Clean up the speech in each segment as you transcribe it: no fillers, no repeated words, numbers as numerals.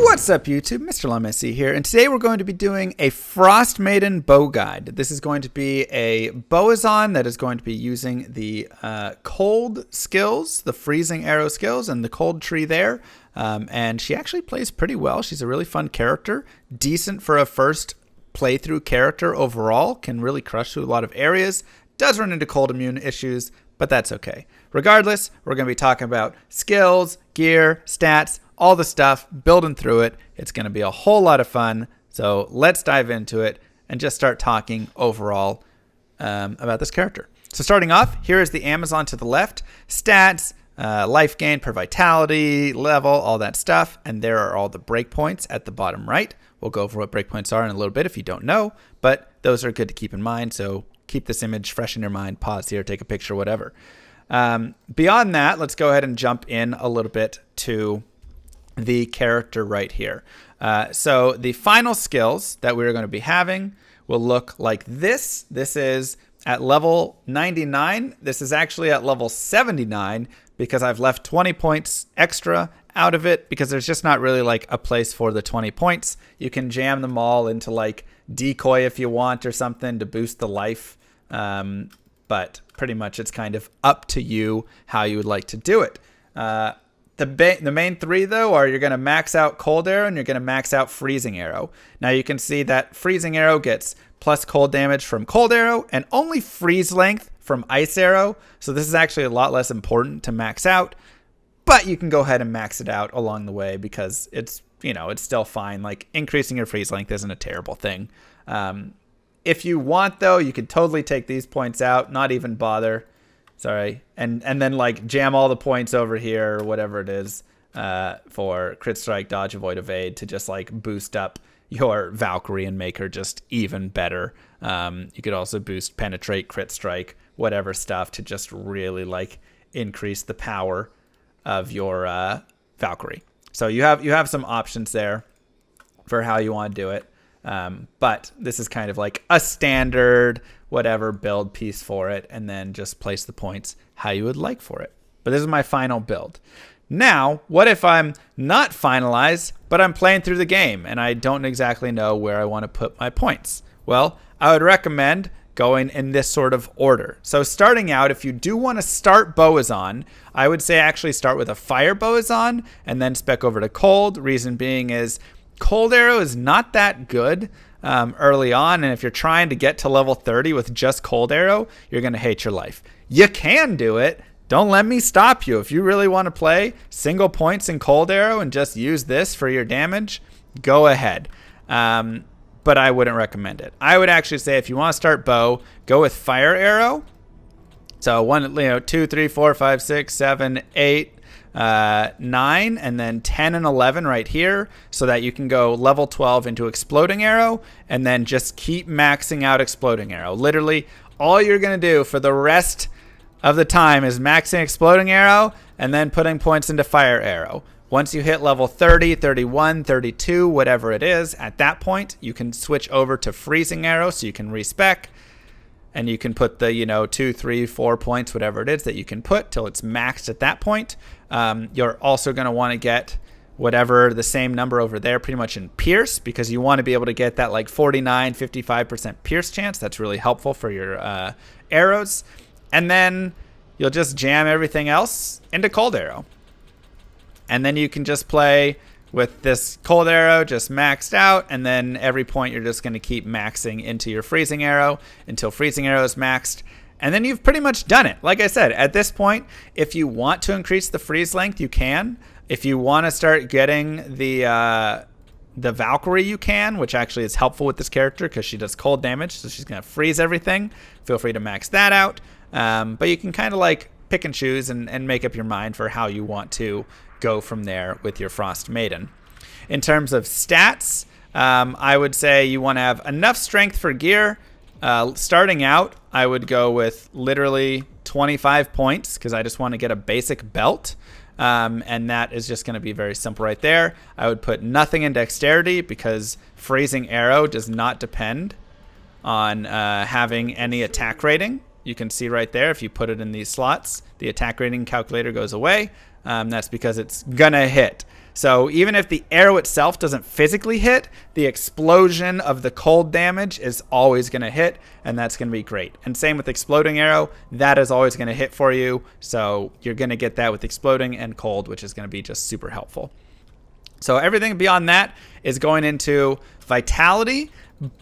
What's up, YouTube? Mr. Llama here, and today we're going to be doing a FROSTMAIDEN bow guide. This is going to be a Bowazon that is going to be using the cold skills, the freezing arrow skills, and the cold tree there. And she actually plays pretty well. She's a really fun character, decent for a first playthrough character overall, can really crush through a lot of areas, does run into cold immune issues, but that's okay. Regardless, we're going to be talking about skills, gear, stats, all the stuff, building through it. It's going to be a whole lot of fun. So let's dive into it and just start talking overall about this character. So starting off, here is the Amazon to the left. Stats, life gain per vitality, level, all that stuff. And there are all the breakpoints at the bottom right. We'll go over what breakpoints are in a little bit if you don't know, but those are good to keep in mind. So keep this image fresh in your mind, pause here, take a picture, whatever. Beyond that, let's go ahead and jump in a little bit to the character right here. So the final skills that we're going to be having will look like this. This is at level 99. This is actually at level 79 because I've left 20 points extra out of it because there's just not really like a place for the 20 points. You can jam them all into like decoy if you want or something to boost the life. But pretty much it's kind of up to you how you would like to do it. The main three, though, are you're going to max out Cold Arrow and you're going to max out Freezing Arrow. Now, you can see that Freezing Arrow gets plus cold damage from Cold Arrow and only freeze length from Ice Arrow. So this is actually a lot less important to max out. But you can go ahead and max it out along the way because it's, it's still fine. Like, increasing your freeze length isn't a terrible thing. If you want, though, you could totally take these points out, not even bother. Sorry, and then like jam all the points over here or whatever it is for crit strike, dodge, avoid, evade to just like boost up your Valkyrie and make her just even better. You could also boost penetrate, crit strike, whatever stuff to just really like increase the power of your Valkyrie. So you have some options there for how you want to do it. But this is kind of like a standard whatever build piece for it, and then just place the points how you would like for it. But this is my final build. Now, what if I'm not finalized, but I'm playing through the game and I don't exactly know where I want to put my points? Well, I would recommend going in this sort of order. So starting out, if you do want to start Bowazon, I would say actually start with a Fire Bowazon and then spec over to Cold. Reason being is Cold Arrow is not that good early on, and if you're trying to get to level 30 with just Cold Arrow, you're going to hate your life. You can do it. Don't let me stop you. If you really want to play single points in Cold Arrow and just use this for your damage, go ahead. But I wouldn't recommend it. I would actually say if you want to start bow, go with Fire Arrow. So 2, 3, 4, 5, 6, 7, 8, 9, and then 10 and 11 right here, so that you can go level 12 into Exploding Arrow and then just keep maxing out Exploding Arrow. Literally all you're going to do for the rest of the time is maxing Exploding Arrow and then putting points into Fire Arrow. Once you hit level 30, 31, 32, whatever it is, at that point you can switch over to Freezing Arrow so you can respec. And you can put the, 2, 3, 4 points, whatever it is that you can put till it's maxed at that point. You're also going to want to get whatever the same number over there pretty much in Pierce because you want to be able to get that like 49, 55% Pierce chance. That's really helpful for your arrows. And then you'll just jam everything else into Cold Arrow. And then you can just play with this Cold Arrow just maxed out, and then every point you're just going to keep maxing into your Freezing Arrow until Freezing Arrow is maxed, and then you've pretty much done it. Like I said, at this point, if you want to increase the freeze length, you can. If you want to start getting the Valkyrie, you can, which actually is helpful with this character because she does cold damage, so she's going to freeze everything. Feel free to max that out, but you can kind of like pick and choose and make up your mind for how you want to go from there with your FROSTMAIDEN. In terms of stats, I would say you want to have enough strength for gear. Starting out, I would go with literally 25 points because I just want to get a basic belt. And that is just going to be very simple right there. I would put nothing in dexterity because Freezing Arrow does not depend on having any attack rating. You can see right there, if you put it in these slots, the attack rating calculator goes away. That's because it's gonna hit. So even if the arrow itself doesn't physically hit, the explosion of the cold damage is always going to hit, and that's going to be great. And same with exploding arrow, that is always going to hit for you. So you're going to get that with exploding and cold, which is going to be just super helpful. So everything beyond that is going into vitality,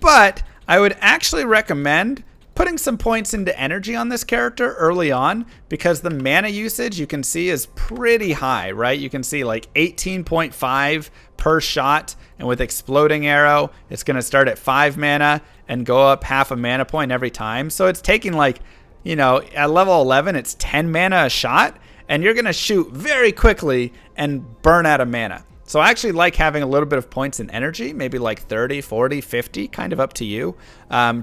but I would actually recommend putting some points into energy on this character early on, because the mana usage you can see is pretty high, right? You can see like 18.5 per shot, and with exploding arrow, it's going to start at 5 mana and go up half a mana point every time. So it's taking like, you know, at level 11, it's 10 mana a shot, and you're going to shoot very quickly and burn out of mana. So I actually like having a little bit of points in energy, maybe like 30, 40, 50, kind of up to you,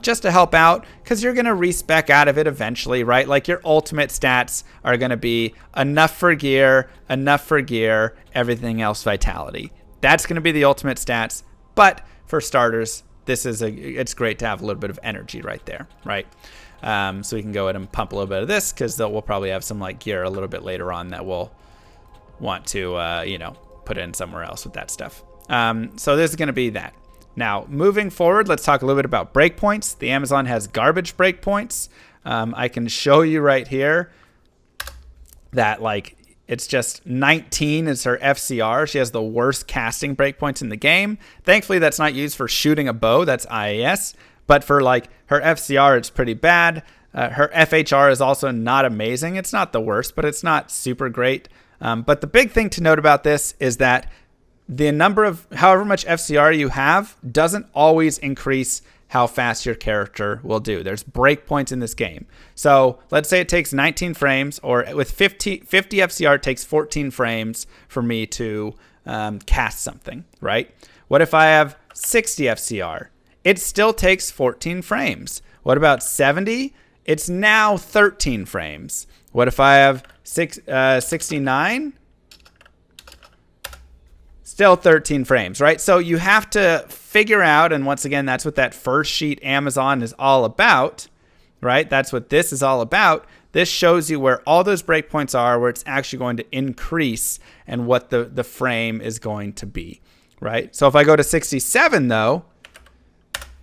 just to help out, because you're going to respec out of it eventually, right? Like your ultimate stats are going to be enough for gear, everything else vitality. That's going to be the ultimate stats. But for starters, it's great to have a little bit of energy right there, right? So we can go ahead and pump a little bit of this, because we'll probably have some like gear a little bit later on that we'll want to, put in somewhere else with that stuff. So this is going to be that. Now, moving forward, let's talk a little bit about breakpoints. The Amazon has garbage breakpoints. I can show you right here that like it's just 19 is her FCR. She has the worst casting breakpoints in the game. Thankfully, that's not used for shooting a bow. That's IAS. But for like her FCR, it's pretty bad. Her FHR is also not amazing. It's not the worst, but it's not super great. But the big thing to note about this is that the number of however much FCR you have doesn't always increase how fast your character will do. There's breakpoints in this game. So let's say it takes 19 frames, or with 50 FCR, it takes 14 frames for me to cast something, right? What if I have 60 FCR? It still takes 14 frames. What about 70? It's now 13 frames. What if I have 69? Still 13 frames, right? So you have to figure out, and once again, that's what that first sheet Amazon is all about, right? That's what this is all about. This shows you where all those breakpoints are, where it's actually going to increase, and what the frame is going to be, right? So if I go to 67, though,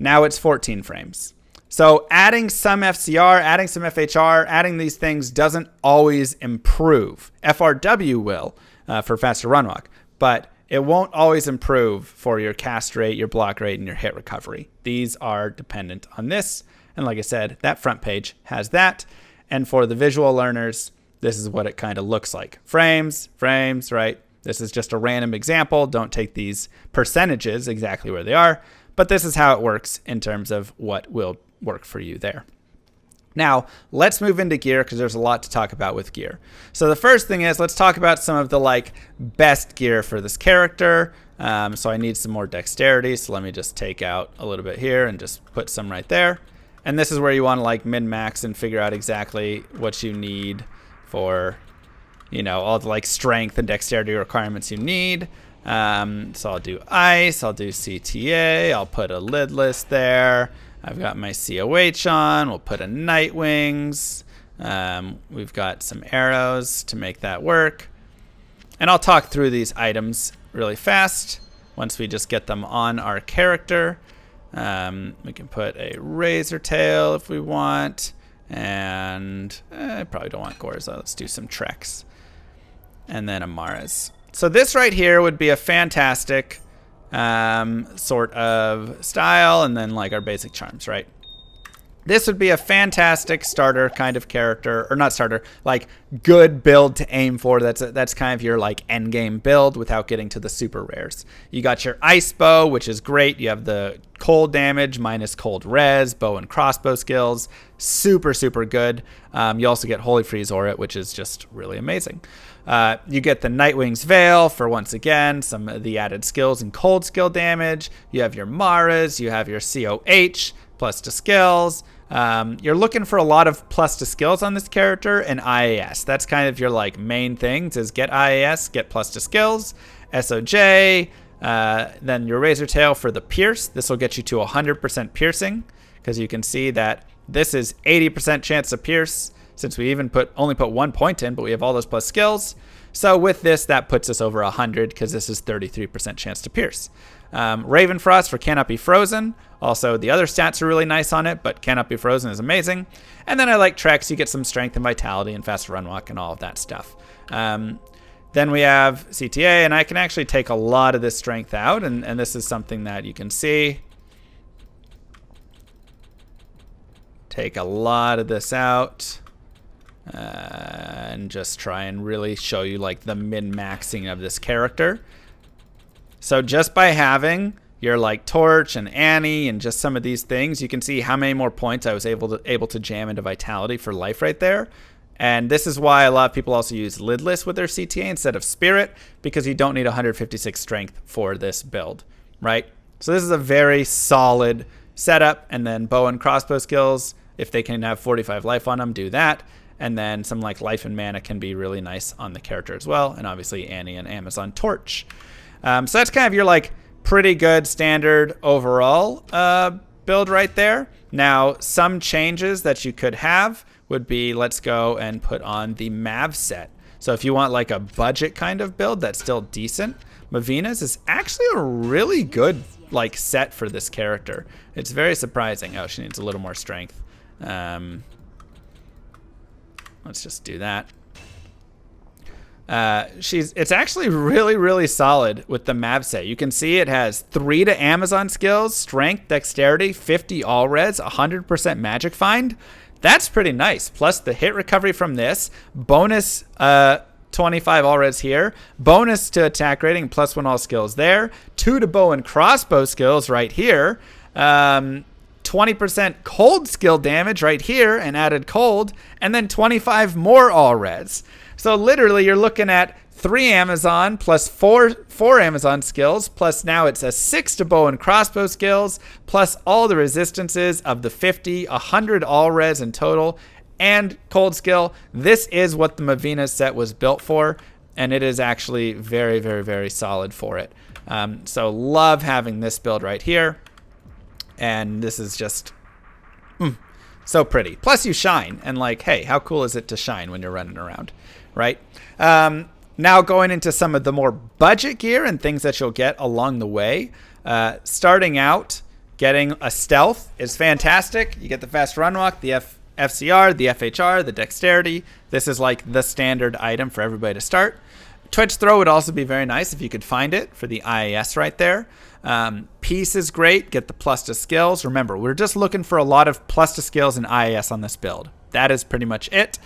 now it's 14 frames. So adding some FCR, adding some FHR, adding these things doesn't always improve. FRW will for faster run walk, but it won't always improve for your cast rate, your block rate, and your hit recovery. These are dependent on this. And like I said, that front page has that. And for the visual learners, this is what it kind of looks like. Frames, right? This is just a random example. Don't take these percentages exactly where they are. But this is how it works in terms of what will work for you there. Now, let's move into gear, because there's a lot to talk about with gear. So the first thing is, let's talk about some of the like best gear for this character. So I need some more dexterity. So let me just take out a little bit here and just put some right there. And this is where you want to like min-max and figure out exactly what you need for, all the like strength and dexterity requirements you need. So I'll do ice, I'll do CTA, I'll put a lidless there. I've got my COH on. We'll put a Night Wings. We've got some arrows to make that work. And I'll talk through these items really fast once we just get them on our character. We can put a Razor Tail if we want. And I probably don't want Gorza. Let's do some Treks. And then Amara's. So this right here would be a fantastic sort of style, and then like our basic charms, right? This would be a fantastic starter kind of character, or not starter, like good build to aim for. That's kind of your like end game build without getting to the super rares. You got your ice bow, which is great. You have the cold damage minus cold res, bow and crossbow skills, super good. You also get Holy Freeze Aura, which is just really amazing. You get the Nightwing's Veil for, once again, some of the added skills and cold skill damage. You have your Maras, you have your COH, plus to skills. You're looking for a lot of plus to skills on this character, and IAS. That's kind of your like main things, is get IAS, get plus to skills, SOJ, then your Razor Tail for the Pierce. This will get you to 100% piercing, because you can see that this is 80% chance to pierce, since we even only put 1 point in, but we have all those plus skills. So with this, that puts us over 100 because this is 33% chance to pierce. Raven Frost for cannot be frozen. Also, the other stats are really nice on it, but cannot be frozen is amazing. And then I like Trex. You get some strength and vitality and fast run walk and all of that stuff. Then we have CTA, and I can actually take a lot of this strength out, and this is something that you can see. Take a lot of this out. And just try and really show you like the min-maxing of this character. So just by having your like Torch and Annie and just some of these things, you can see how many more points I was able to jam into Vitality for life right there. And this is why a lot of people also use Lidless with their CTA instead of Spirit, because you don't need 156 strength for this build, right? So this is a very solid setup. And then bow and crossbow skills, if they can have 45 life on them, do that. And then some like life and mana can be really nice on the character as well. And obviously Annie and Amazon Torch. So that's kind of your like pretty good standard overall build right there. Now, some changes that you could have would be, let's go and put on the Mav set. So if you want like a budget kind of build that's still decent, Mavina's is actually a really good like set for this character. It's very surprising. Oh, she needs a little more strength. Let's just do that. It's actually really, really solid with the Mav set. You can see it has 3 to Amazon skills, strength, dexterity, 50 all res, 100% magic find. That's pretty nice. Plus the hit recovery from this, bonus 25 all res here, bonus to attack rating, +1 all skills there, 2 to bow and crossbow skills right here. 20% cold skill damage right here and added cold, and then 25 more all res. So literally you're looking at 3 Amazon plus 4 Amazon skills, plus now it's a 6 to bow and crossbow skills, plus all the resistances of the 50, 100 all res in total, and cold skill. This is what the Mavina set was built for, and it is actually very, very, very solid for it. So love having this build right here. And this is just so pretty. Plus you shine. And like, hey, how cool is it to shine when you're running around, right? Now going into some of the more budget gear and things that you'll get along the way. Starting out, getting a stealth is fantastic. You get the fast run walk, the FCR, the FHR, the dexterity. This is like the standard item for everybody to start. Twitch throw would also be very nice if you could find it for the IAS right there. Peace is great. Get the plus to skills. Remember, we're just looking for a lot of plus to skills and IAS on this build. That is pretty much it.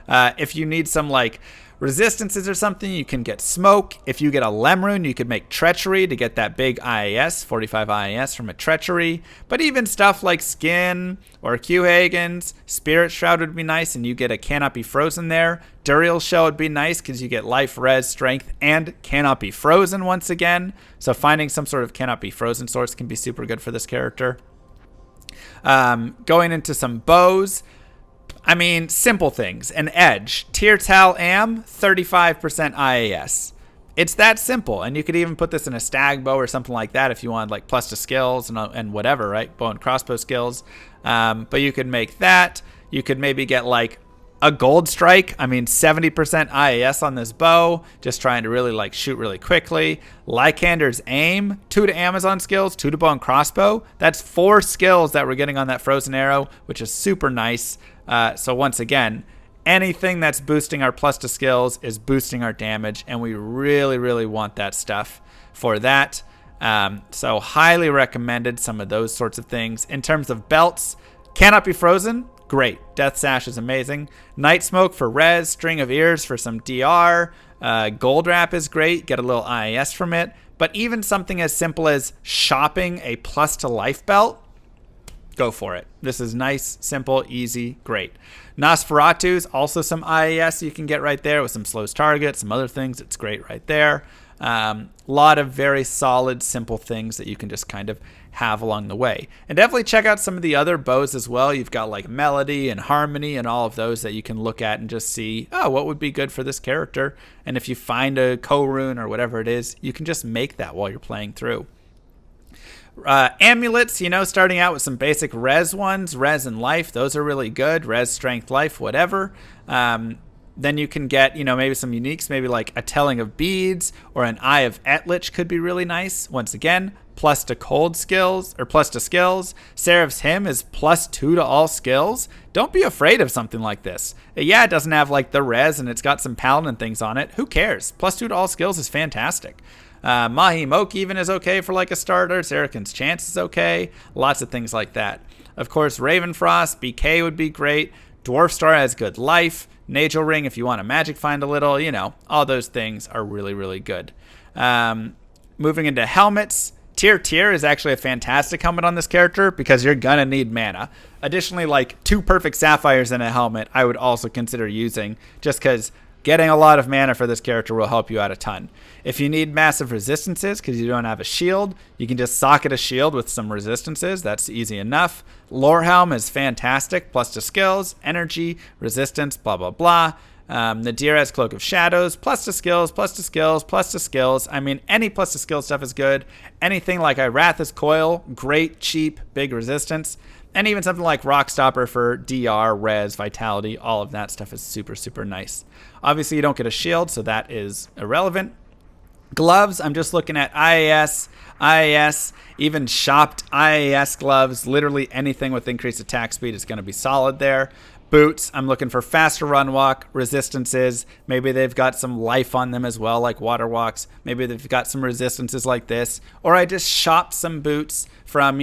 If you need some like resistances or something, you can get smoke. If you get a Lemrune, you could make treachery to get that big IAS, 45 IAS from a treachery. But even stuff like skin or Q-Hagens, Spirit Shroud would be nice, and you get a cannot be frozen there. Duriel Shell would be nice because you get life, res, strength, and cannot be frozen once again. So finding some sort of cannot be frozen source can be super good for this character. Going into some bows. I mean, simple things. An edge. Tiertal Am, 35% IAS. It's that simple. And you could even put this in a stag bow or something like that if you wanted like plus to skills and whatever, right? Bow and crossbow skills. But you could make that. You could maybe get like a gold strike. I mean, 70% IAS on this bow. Just trying to really like shoot really quickly. Lycander's aim, 2 to Amazon skills, 2 to bow and crossbow. That's 4 skills that we're getting on that frozen arrow, which is super nice. So once again, anything that's boosting our plus to skills is boosting our damage, and we really, really want that stuff for that. So highly recommended some of those sorts of things. In terms of belts, cannot be frozen. Great. Death Sash is amazing. Night Smoke for res, String of Ears for some DR. Gold Wrap is great. Get a little IAS from it. But even something as simple as shopping a plus to life belt, go for it. This is nice, simple, easy, great. Nosferatu's also some IAS you can get right there with some slows target, some other things. It's great right there. Lot of very solid, simple things that you can just kind of have along the way. And definitely check out some of the other bows as well. You've got like Melody and Harmony and all of those that you can look at and just see, oh, what would be good for this character? And if you find a co-rune or whatever it is, you can just make that while you're playing through. Amulets, you know, starting out with some basic res ones, res and life. Those are really good. Res, strength, life, whatever. then you can get, maybe some uniques, maybe like a Telling of Beads or an Eye of Etlich could be really nice. Once again, plus to cold skills or plus to skills. Seraph's Hymn is +2 to all skills. Don't be afraid of something like this. Yeah, it doesn't have like the res and it's got some paladin things on it. Who cares? +2 to all skills is fantastic. Mahi Moke even is okay for like a starter. Sarakin's Chance is okay. Lots of things like that. Of course, Ravenfrost, BK would be great. Dwarf Star has good life. Nagel Ring if you want to magic find a little. All those things are really, really good. Moving into helmets. Tyr is actually a fantastic helmet on this character because you're gonna need mana. Additionally, like 2 perfect sapphires in a helmet I would also consider using, just because getting a lot of mana for this character will help you out a ton. If you need massive resistances because you don't have a shield, you can just socket a shield with some resistances. That's easy enough. Lorehelm is fantastic, plus to skills, energy, resistance, blah, blah, blah. Nadir has Cloak of Shadows, plus to skills, plus to skills, plus to skills. I mean, any plus to skills stuff is good. Anything like Irathis Coil, great, cheap, big resistance. And even something like Rockstopper for DR, res, vitality, all of that stuff is super, super nice. Obviously, you don't get a shield, so that is irrelevant. Gloves, I'm just looking at IAS, even shopped IAS gloves. Literally anything with increased attack speed is going to be solid there. Boots, I'm looking for faster run walk, resistances. Maybe they've got some life on them as well, like water walks. Maybe they've got some resistances like this. Or I just shopped some boots from,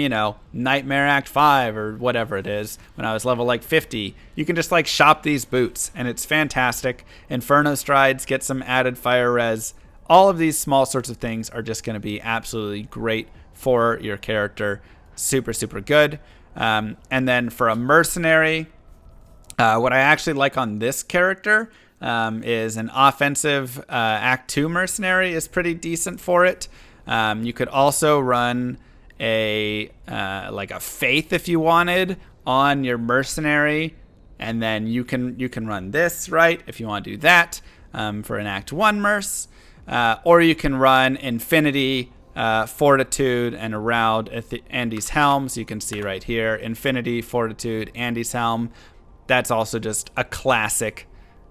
Nightmare Act 5 or whatever it is when I was level like 50. You can just like shop these boots and it's fantastic. Inferno Strides, get some added fire res. All of these small sorts of things are just going to be absolutely great for your character. Super, super good. And then for a mercenary, what I actually like on this character is an offensive Act 2 mercenary is pretty decent for it. You could also run a faith if you wanted on your mercenary, and then you can run this, right, if you want to do that for an Act 1 merc. Or you can run Infinity, Fortitude, and around Andy's Helm. So you can see right here, Infinity, Fortitude, Andy's Helm. That's also just a classic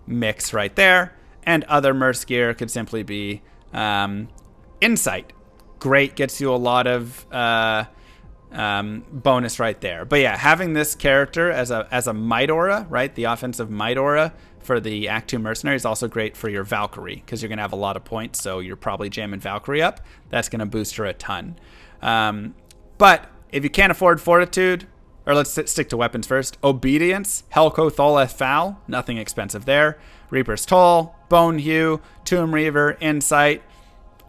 mix right there. And other merc gear could simply be Insight. Great, gets you a lot of bonus right there. But yeah, having this character as a Might Aura, right, the offensive Might Aura for the Act 2 Mercenary is also great for your Valkyrie because you're going to have a lot of points, so you're probably jamming Valkyrie up. That's going to boost her a ton. But if you can't afford Fortitude, or let's stick to weapons first. Obedience, Helko Tholeth Foul, nothing expensive there. Reaper's Toll, Bone Hew, Tomb Reaver, Insight,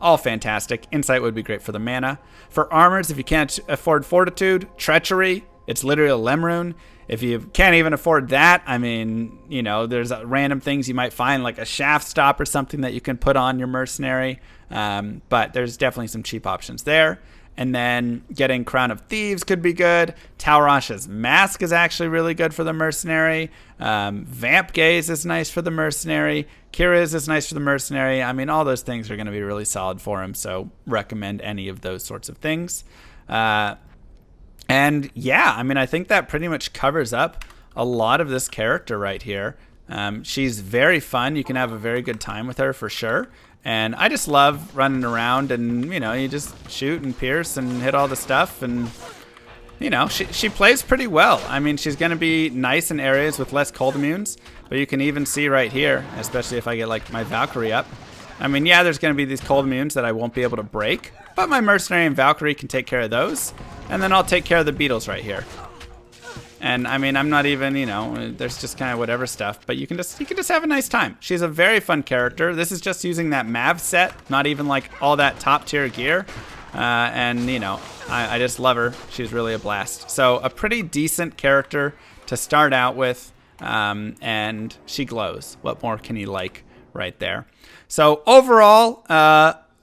all fantastic. Insight would be great for the mana. For armors, if you can't afford Fortitude, Treachery, it's literally a Lemrune. If you can't even afford that, I mean, there's random things you might find, like a Shaft Stop or something that you can put on your mercenary. But there's definitely some cheap options there. And then getting Crown of Thieves could be good. Talrash's Mask is actually really good for the mercenary. Vamp Gaze is nice for the mercenary. Kira's is nice for the mercenary. I mean, all those things are going to be really solid for him, so recommend any of those sorts of things. And yeah, I mean, I think that pretty much covers up a lot of this character right here. She's very fun. You can have a very good time with her for sure. And I just love running around and, you just shoot and pierce and hit all the stuff. And, she plays pretty well. I mean, she's going to be nice in areas with less cold immunes. But you can even see right here, especially if I get, like, my Valkyrie up. I mean, yeah, there's going to be these cold immunes that I won't be able to break. But my Mercenary and Valkyrie can take care of those. And then I'll take care of the beetles right here. And I mean, I'm not even, there's just kind of whatever stuff, but you can just have a nice time. She's a very fun character. This is just using that Mav set, not even like all that top tier gear. And I just love her. She's really a blast. So a pretty decent character to start out with. And she glows. What more can you like right there? So overall,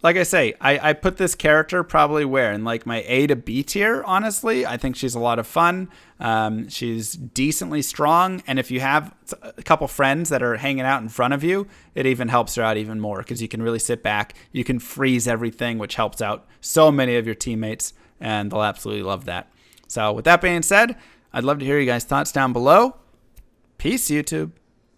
like I say, I put this character probably where? In like my A to B tier, honestly. I think she's a lot of fun. She's decently strong. And if you have a couple friends that are hanging out in front of you, it even helps her out even more because you can really sit back. You can freeze everything, which helps out so many of your teammates. And they'll absolutely love that. So with that being said, I'd love to hear you guys' thoughts down below. Peace, YouTube.